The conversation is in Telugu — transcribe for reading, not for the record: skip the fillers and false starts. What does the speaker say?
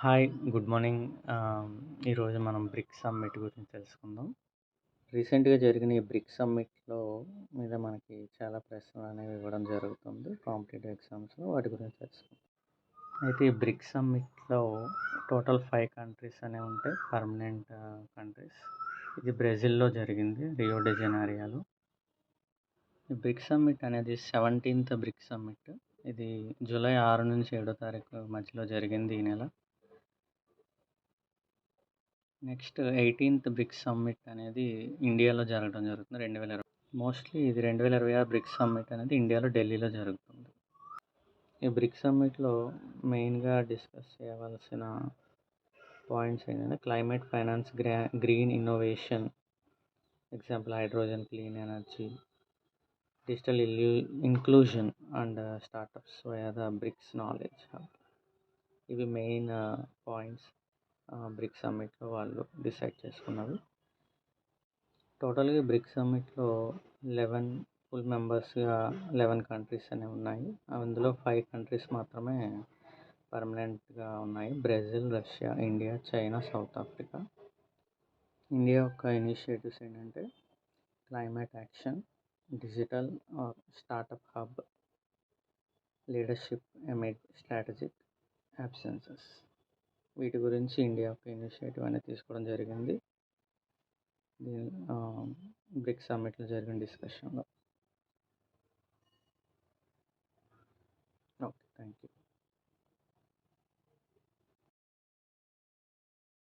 హాయ్. Good morning. ఈరోజు మనం బ్రిక్స్ సమ్మిట్ గురించి తెలుసుకుందాం. రీసెంట్‌గా జరిగిన ఈ బ్రిక్స్ సమ్మిట్‌లో మీద మనకి చాలా ప్రశ్నలనేవి ఇవ్వడం జరుగుతుంది కాంపిటేటివ్ ఎగ్జామ్స్‌లో. వాటి గురించి తెలుసుకుందాం. అయితే ఈ బ్రిక్స్ సమ్మిట్‌లో టోటల్ 5 కంట్రీస్ అనేవి ఉంటాయి. Permanent countries. ఇది బ్రెజిల్‌లో జరిగింది. రియో డి జెనీరోలో. ఈ బ్రిక్స్ సమ్మిట్ అనేది 17th బ్రిక్స్ సమ్మిట్. ఇది జూలై 6 నుంచి 7 తారీఖు మధ్యలో జరిగింది ఈ నెల. నెక్స్ట్ 18th బ్రిక్స్ సమ్మిట్ అనేది ఇండియాలో జరగడం జరుగుతుంది 2020. మోస్ట్లీ ఇది 2026 బ్రిక్స్ సమ్మిట్ అనేది ఇండియాలో ఢిల్లీలో జరుగుతుంది. ఈ బ్రిక్స్ సమ్మిట్లో మెయిన్గా డిస్కస్ చేయవలసిన పాయింట్స్ ఏంటంటే climate finance, green innovation, example hydrogen, clean energy, digital inclusion and startups via the BRICS knowledge hub. ఇవి మెయిన్ పాయింట్స్ బ్రిక్స్ సమ్మిట్లో వాళ్ళు డిసైడ్ చేసుకున్నవి. టోటల్గా బ్రిక్స్ సమ్మిట్లో 11 ఫుల్ మెంబర్స్గా 11 కంట్రీస్ అనేవి ఉన్నాయి. అందులో 5 కంట్రీస్ మాత్రమే పర్మనెంట్గా ఉన్నాయి. Brazil, Russia, India, China, South Africa. India యొక్క ఇనిషియేటివ్స్ ఏంటంటే climate action, digital startup hub, leadership amid strategic absences. వీటి గురించి ఇండియా యొక్క ఇనిషియేటివ్ అనేది తీసుకోవడం జరిగింది బ్రిక్స్ సమ్మిట్లో జరిగిన డిస్కషన్లో.